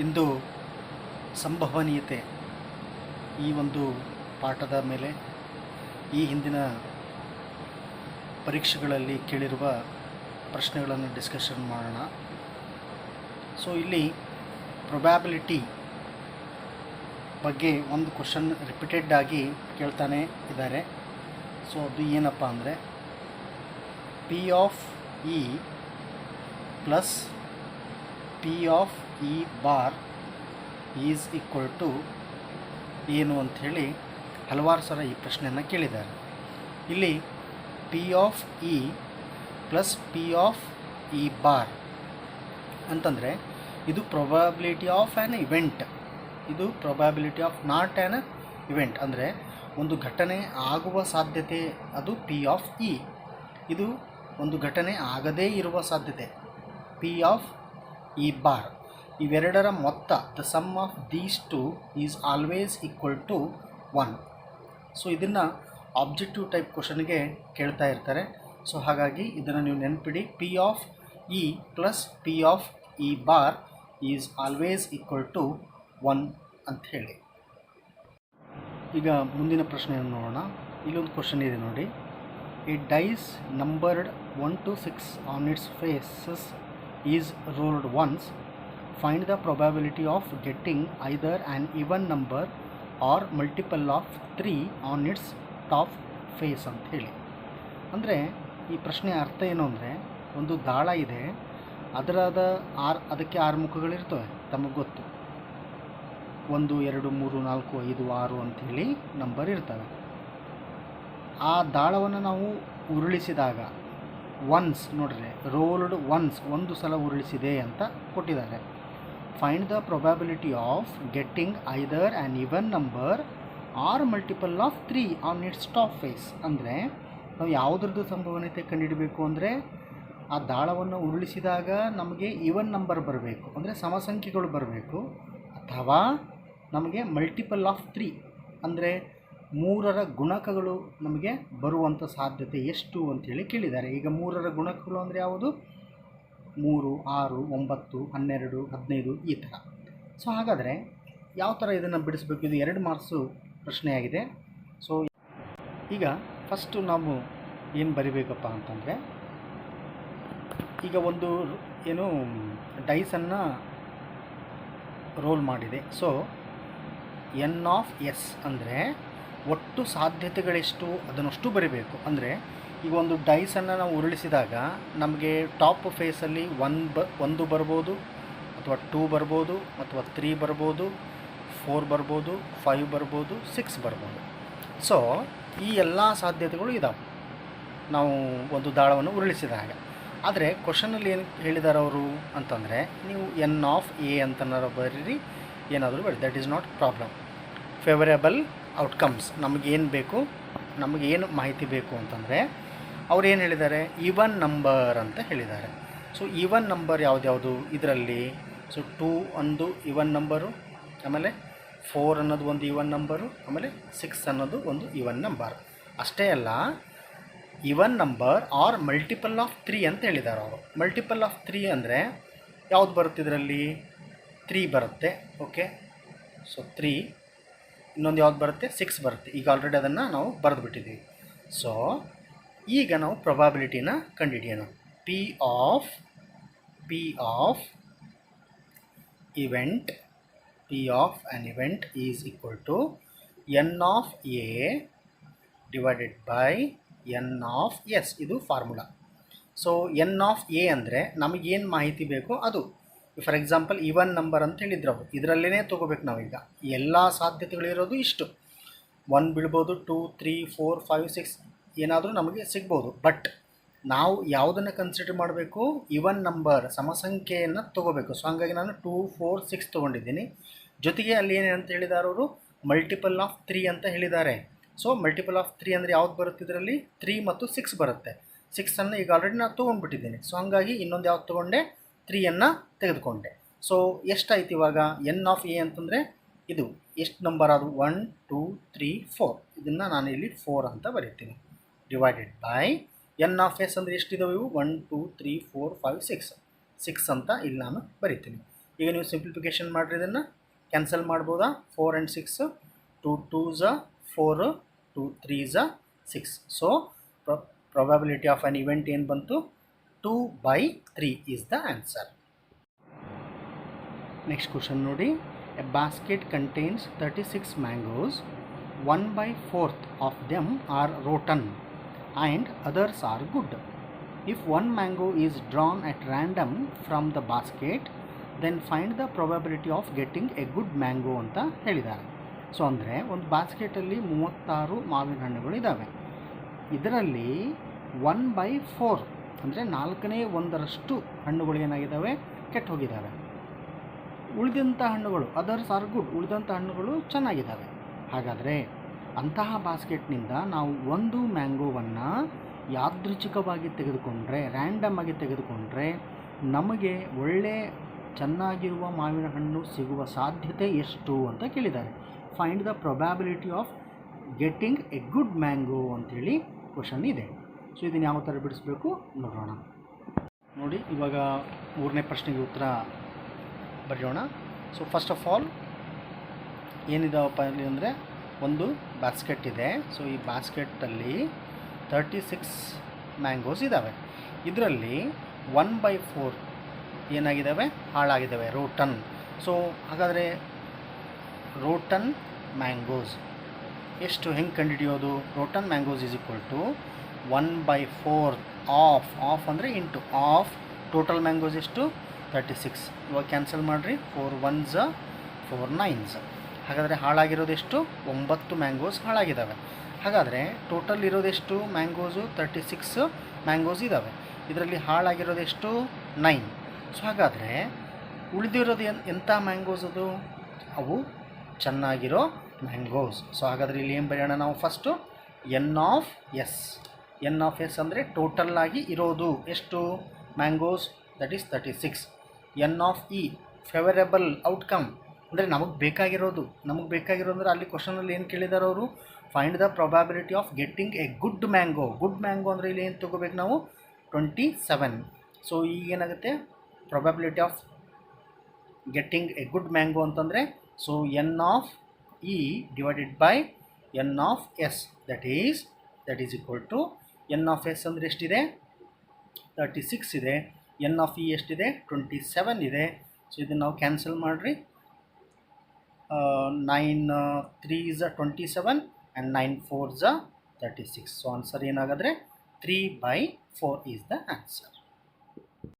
ಇಂದು ಸಂಭವನೀಯತೆ ಈ ಒಂದು ಪಾಠದ ಮೇಲೆ ಈ ಹಿಂದಿನ ಪರೀಕ್ಷೆಗಳಲ್ಲಿ ಕೇಳಿರುವ ಪ್ರಶ್ನೆಗಳನ್ನು ಡಿಸ್ಕಷನ್ ಮಾಡೋಣ. ಸೊ ಇಲ್ಲಿ ಪ್ರೊಬ್ಯಾಬಿಲಿಟಿ ಬಗ್ಗೆ ಒಂದು ಕ್ವಶನ್ ರಿಪೀಟೆಡ್ ಆಗಿ ಕೇಳ್ತಾನೆ ಇದ್ದಾರೆ. ಸೊ ಅದು ಏನಪ್ಪ ಅಂದರೆ P of E plus P of E bar is equal to ಏನು ಅಂಥೇಳಿ ಹಲವಾರು ಸಲ ಈ ಪ್ರಶ್ನೆಯನ್ನು ಕೇಳಿದ್ದಾರೆ. ಇಲ್ಲಿ P of E plus P of E bar ಅಂತಂದರೆ ಇದು ಪ್ರೊಬಬಿಲಿಟಿ ಆಫ್ ಆ್ಯನ್ ಇವೆಂಟ್, ಇದು probability of not an event. ಅಂದರೆ ಒಂದು ಘಟನೆ ಆಗುವ ಸಾಧ್ಯತೆ ಅದು ಪಿ ಆಫ್ ಇ, ಇದು ಒಂದು ಘಟನೆ ಆಗದೇ ಇರುವ ಸಾಧ್ಯತೆ ಪಿ ಆಫ್ ಇ ಬಾರ್. ಇವೆರಡರ ಮೊತ್ತ the sum of these two is always equal to 1. So ಇದನ್ನು ಆಬ್ಜೆಕ್ಟಿವ್ ಟೈಪ್ ಕ್ವಶನ್ಗೆ ಕೇಳ್ತಾ ಇರ್ತಾರೆ. ಸೊ ಹಾಗಾಗಿ ಇದನ್ನು ನೀವು ನೆನಪಿಡಿ, P of E plus P of E bar is always equal to 1 ಅಂತ ಹೇಳಿ. ಈಗ ಮುಂದಿನ ಪ್ರಶ್ನೆಯನ್ನು ನೋಡೋಣ. ಇಲ್ಲೊಂದು ಕ್ವಶನ್ ಇದೆ ನೋಡಿ. A dice numbered 1 to 6 on its faces is rolled once. Find the probability of getting either an even number or multiple of 3 on its top face ಅಂತ ಹೇಳಿ. ಅಂದರೆ ಈ ಪ್ರಶ್ನೆಯ ಅರ್ಥ ಏನು ಅಂದರೆ, ಒಂದು ದಾಳ ಇದೆ, ಅದಕ್ಕೆ 6 ಮುಖಗಳಿರ್ತವೆ, ತಮಗೆ ಗೊತ್ತು. 1 2 3 4 5 6 ಅಂಥೇಳಿ ನಂಬರ್ ಇರ್ತವೆ. ಆ ದಾಳವನ್ನು ನಾವು ಉರುಳಿಸಿದಾಗ ಒನ್ಸ್ ನೋಡ್ರಿ, ರೋಲ್ಡ್ ಒನ್ಸ್, ಒಂದು ಸಲ ಉರುಳಿಸಿದೆ ಅಂತ ಕೊಟ್ಟಿದ್ದಾರೆ. Find the probability of getting either an even number or multiple of 3 on its top face. ಅಂದರೆ ನಾವು ಯಾವುದ್ರದ್ದು ಸಂಭವನೀಯತೆ ಕಂಡುಹಿಡಬೇಕು ಅಂದರೆ, ಆ ದಾಳವನ್ನು ಉರುಳಿಸಿದಾಗ ನಮಗೆ ಈವನ್ ನಂಬರ್ ಬರಬೇಕು, ಅಂದರೆ ಸಮಸಂಖ್ಯೆಗಳು ಬರಬೇಕು, ಅಥವಾ ನಮಗೆ ಮಲ್ಟಿಪಲ್ ಆಫ್ 3 ಅಂದರೆ 3ರ ಗುಣಕಗಳು ನಮಗೆ ಬರುವಂಥ ಸಾಧ್ಯತೆ ಎಷ್ಟು ಅಂಥೇಳಿ ಕೇಳಿದ್ದಾರೆ. ಈಗ 3ರ ಗುಣಕಗಳು ಅಂದರೆ ಯಾವುದು? 3 6 9 12 15 ಈ ಥರ. ಸೊ ಹಾಗಾದರೆ ಯಾವ ಥರ ಇದನ್ನು ಬಿಡಿಸಬೇಕು? ಇದು 2 ಮಾರ್ಕ್ಸು ಪ್ರಶ್ನೆಯಾಗಿದೆ. ಸೊ ಈಗ ಫಸ್ಟು ನಾವು ಏನು ಬರಿಬೇಕಪ್ಪ ಅಂತಂದರೆ, ಈಗ ಒಂದು ಏನು ಡೈಸನ್ನು ರೋಲ್ ಮಾಡಿದೆ. ಸೊ ಎನ್ ಆಫ್ ಎಸ್ ಅಂದರೆ ಒಟ್ಟು ಸಾಧ್ಯತೆಗಳೆಷ್ಟು ಅದನ್ನಷ್ಟು ಬರಿಬೇಕು. ಅಂದರೆ ಈಗ ಒಂದು ಡೈಸನ್ನು ನಾವು ಉರುಳಿಸಿದಾಗ ನಮಗೆ ಟಾಪ್ ಫೇಸಲ್ಲಿ 1 ಬರ್ಬೋದು, ಅಥವಾ 2 ಬರ್ಬೋದು, ಅಥವಾ 3 ಬರ್ಬೋದು, 4 ಬರ್ಬೋದು, 5 ಬರ್ಬೋದು, 6 ಬರ್ಬೋದು. ಸೊ ಈ ಎಲ್ಲ ಸಾಧ್ಯತೆಗಳು ಇದ್ದಾವೆ ನಾವು ಒಂದು ದಾಳವನ್ನು ಉರುಳಿಸಿದಾಗ. ಆದರೆ ಕ್ವಶನಲ್ಲಿ ಏನು ಹೇಳಿದ್ದಾರೆ ಅವರು ಅಂತಂದರೆ, ನೀವು ಎನ್ ಆಫ್ ಎ ಅಂತನಾರು ಬರೀರಿ, ಏನಾದರೂ ಬರೀ, that is not problem. Favourable outcomes, ನಮಗೇನು ಬೇಕು, ನಮಗೇನು ಮಾಹಿತಿ ಬೇಕು ಅಂತಂದರೆ ಅವ್ರು ಏನು ಹೇಳಿದ್ದಾರೆ? ಈವನ್ ನಂಬರ್ ಅಂತ ಹೇಳಿದ್ದಾರೆ. ಸೊ ಈವನ್ ನಂಬರ್ ಯಾವ್ದ್ಯಾವುದು ಇದರಲ್ಲಿ? ಸೊ 2 ಒಂದು ಈವನ್ ನಂಬರು, ಆಮೇಲೆ 4 ಅನ್ನೋದು ಒಂದು ಈವನ್ ನಂಬರು, ಆಮೇಲೆ 6 ಅನ್ನೋದು ಒಂದು ಈವನ್ ನಂಬರ್. ಅಷ್ಟೇ ಅಲ್ಲ, even number or multiple of 3 ಅಂತ ಹೇಳಿದ್ದಾರೆ ಅವರು. ಮಲ್ಟಿಪಲ್ ಆಫ್ 3 ಅಂದರೆ ಯಾವ್ದು ಬರುತ್ತೆ ಇದರಲ್ಲಿ? 3 ಬರುತ್ತೆ. ಓಕೆ, ಸೊ 3, ಇನ್ನೊಂದು ಯಾವ್ದು ಬರುತ್ತೆ? 6 ಬರುತ್ತೆ. ಈಗ ಆಲ್ರೆಡಿ ಅದನ್ನು ನಾವು ಬರೆದುಬಿಟ್ಟಿದ್ದೀವಿ. ಸೊ ಈಗ ನಾವು ಪ್ರೊಬಾಬಿಲಿಟಿನ ಕಂಡುಹಿಡಿಯೋಣ. P of event, P of an event is equal to N of A divided by N of S. ಇದು formula. So N of A ಅಂದರೆ ನಮಗೇನು ಮಾಹಿತಿ ಬೇಕೋ ಅದು. ಫಾರ್ ಎಕ್ಸಾಂಪಲ್ ಈವನ್ ನಂಬರ್ ಅಂತ ಹೇಳಿದ್ರು ಅವರು, ಇದರಲ್ಲೇ ತೊಗೋಬೇಕು ನಾವೀಗ. ಎಲ್ಲ ಸಾಧ್ಯತೆಗಳಿರೋದು ಇಷ್ಟು, 1 ಬೀಳ್ಬೋದು, 2 3 4 5 6 ಏನಾದರೂ ನಮಗೆ ಸಿಗ್ಬೋದು. ಬಟ್ ನಾವು ಯಾವುದನ್ನು ಕನ್ಸಿಡರ್ ಮಾಡಬೇಕು? ಈವನ್ ನಂಬರ್, ಸಮಸಂಖ್ಯೆಯನ್ನು ತೊಗೋಬೇಕು. ಸೊ ಹಾಗಾಗಿ ನಾನು 2 4 6 ತೊಗೊಂಡಿದ್ದೀನಿ. ಜೊತೆಗೆ ಅಲ್ಲಿ ಏನಂತ ಹೇಳಿದ್ದಾರೆ ಅವರು? ಮಲ್ಟಿಪಲ್ ಆಫ್ 3 ಅಂತ ಹೇಳಿದ್ದಾರೆ. ಸೊ ಮಲ್ಟಿಪಲ್ ಆಫ್ 3 ಅಂದರೆ ಯಾವ್ದು ಬರುತ್ತೆ ಇದರಲ್ಲಿ? 3 ಮತ್ತು 6 ಬರುತ್ತೆ. 6ಅನ್ನು ಈಗ ಆಲ್ರೆಡಿ ನಾನು ತೊಗೊಂಡ್ಬಿಟ್ಟಿದ್ದೀನಿ. ಸೊ ಹಾಗಾಗಿ ಇನ್ನೊಂದು ಯಾವ್ದು ತೊಗೊಂಡೆ? 3ಅನ್ನು ತೆಗೆದುಕೊಂಡೆ. ಸೊ ಎಷ್ಟಾಯ್ತು ಇವಾಗ? ಎನ್ ಆಫ್ ಎ ಅಂತಂದರೆ ಇದು ಎಷ್ಟು ನಂಬರ್? ಅದು 1 2 3 4. ಇದನ್ನು ನಾನು ಇಲ್ಲಿ 4 ಅಂತ ಬರೀತೀನಿ. Divided by N of S ಅಂದರೆ ಎಷ್ಟಿದಾವೆ ಇವು? 1 2 3 4 5 6 ಅಂತ ಇಲ್ಲಿ ನಾನು ಬರಿತೀನಿ. ಈಗ ನೀವು ಸಿಂಪ್ಲಿಫಿಕೇಶನ್ ಮಾಡಿರಿ, ಇದನ್ನು ಕ್ಯಾನ್ಸಲ್ ಮಾಡ್ಬೋದಾ? 4 and 6, 2 2s 4, 2 3s 6. So probability of an event ಏನು ಬಂತು? 2/3 is the answer. Next question ನೋಡಿ. A basket contains 36 mangoes. 1/4 of them are rotten and others are good. If one mango is drawn at random from the basket, then find the probability of getting a good mango ಅಂತ ಹೇಳಿದ್ದಾರೆ. So ಅಂದರೆ ಒಂದು ಬಾಸ್ಕೆಟಲ್ಲಿ 36 ಮಾವಿನ ಹಣ್ಣುಗಳು ಇದ್ದಾವೆ. ಇದರಲ್ಲಿ 1/4 ಅಂದರೆ 1/4 ಹಣ್ಣುಗಳು ಏನಾಗಿದ್ದಾವೆ? ಕೆಟ್ಟು ಹೋಗಿದ್ದಾವೆ. ಉಳಿದಂಥ ಹಣ್ಣುಗಳು ಅದರ್ಸ್ ಆರ್ ಗುಡ್, ಉಳಿದಂಥ ಹಣ್ಣುಗಳು ಚೆನ್ನಾಗಿದ್ದಾವೆ. ಹಾಗಾದರೆ ಅಂತಹ ಬಾಸ್ಕೆಟ್ನಿಂದ ನಾವು ಒಂದು ಮ್ಯಾಂಗೋವನ್ನು ಯಾದೃಚ್ಛಿಕವಾಗಿ ತೆಗೆದುಕೊಂಡ್ರೆ, ರ್ಯಾಂಡಮ್ ಆಗಿ ತೆಗೆದುಕೊಂಡ್ರೆ ನಮಗೆ ಒಳ್ಳೆ ಚೆನ್ನಾಗಿರುವ ಮಾವಿನ ಹಣ್ಣು ಸಿಗುವ ಸಾಧ್ಯತೆ ಎಷ್ಟು ಅಂತ ಕೇಳಿದ್ದಾರೆ. Find the probability of getting a good mango ಅಂಥೇಳಿ ಕ್ವಶನ್ ಇದೆ. ಸೊ ಇದನ್ನು ಯಾವ ಥರ ಬಿಡಿಸ್ಬೇಕು ನೋಡೋಣ. ನೋಡಿ, ಇವಾಗ 3ನೇ ಪ್ರಶ್ನೆಗೆ ಉತ್ತರ ಬರೆಯೋಣ. ಸೊ ಫಸ್ಟ್ ಆಫ್ ಆಲ್ ಏನಿದಾವಪ್ಪ ಇಲ್ಲಿ ಅಂದರೆ, ಒಂದು ಬಾಸ್ಕೆಟ್ ಇದೆ. ಸೊ ಈ ಬಾಸ್ಕೆಟಲ್ಲಿ 36 ಮ್ಯಾಂಗೋಸ್ ಇದ್ದಾವೆ. ಇದರಲ್ಲಿ 1/4 ಏನಾಗಿದ್ದಾವೆ? ಹಾಳಾಗಿದ್ದಾವೆ, ರೋಟನ್. ಸೊ ಹಾಗಾದರೆ ರೋಟನ್ ಮ್ಯಾಂಗೋಸ್ ಎಷ್ಟು, ಹೆಂಗೆ ಕಂಡುಹಿಡಿಯೋದು? Rotten mangoes is equal to 1/4 of ಅಂದರೆ ಇಂಟು ಆಫ್ ಟೋಟಲ್ ಮ್ಯಾಂಗೋಸ್ ಎಷ್ಟು? 36. ಇವಾಗ ಕ್ಯಾನ್ಸಲ್ ಮಾಡಿರಿ. 4 1s 4 9s. ಹಾಗಾದರೆ ಹಾಳಾಗಿರೋದೆಷ್ಟು? 9 ಮ್ಯಾಂಗೋಸ್ ಹಾಳಾಗಿದ್ದಾವೆ. ಹಾಗಾದರೆ ಟೋಟಲ್ ಇರೋದೆಷ್ಟು ಮ್ಯಾಂಗೋಸು? 36 ಮ್ಯಾಂಗೋಸ್ ಇದ್ದಾವೆ. ಇದರಲ್ಲಿ ಹಾಳಾಗಿರೋದೆಷ್ಟು? 9. ಸೊ ಹಾಗಾದರೆ ಉಳಿದಿರೋದು ಎಂಥ ಮ್ಯಾಂಗೋಸ್ ಅದು? ಅವು ಚೆನ್ನಾಗಿರೋ ಮ್ಯಾಂಗೋಸ್. ಸೊ ಹಾಗಾದರೆ ಇಲ್ಲಿ ಏನು ಬರೆಯೋಣ ನಾವು? ಫಸ್ಟು ಎನ್ ಆಫ್ ಎಸ್ ಅಂದರೆ ಟೋಟಲ್ ಆಗಿ ಇರೋದು ಎಷ್ಟು mangoes? That is 36. N of E favourable outcome ಅಂದರೆ ನಮಗೆ ಬೇಕಾಗಿರೋದು ಅಂದರೆ ಅಲ್ಲಿ ಕ್ವಶನಲ್ಲಿ ಏನು ಕೇಳಿದಾರೆ ಅವರು? Find the probability of getting a good mango. Good mango ಅಂದರೆ ಇಲ್ಲಿ ಏನು ತೊಗೋಬೇಕು ನಾವು? 27. ಸೊ ಈಗೇನಾಗುತ್ತೆ? Probability of getting a good mango ಅಂತಂದರೆ, so N of E divided by N of S that is equal to N of S ಅಂದರೆ ಎಷ್ಟಿದೆ? 36 ಇದೆ. ಎನ್ ಆಫ್ ಇ ಎಷ್ಟಿದೆ? 27 ಇದೆ. ಸೊ ಇದನ್ನು ನಾವು ಕ್ಯಾನ್ಸಲ್ ಮಾಡಿರಿ. 9 3s 27 and 9 4s 36. So answer ಏನಾಗಾದರೆ 3/4 ಈಸ್ ದ ಆನ್ಸರ್.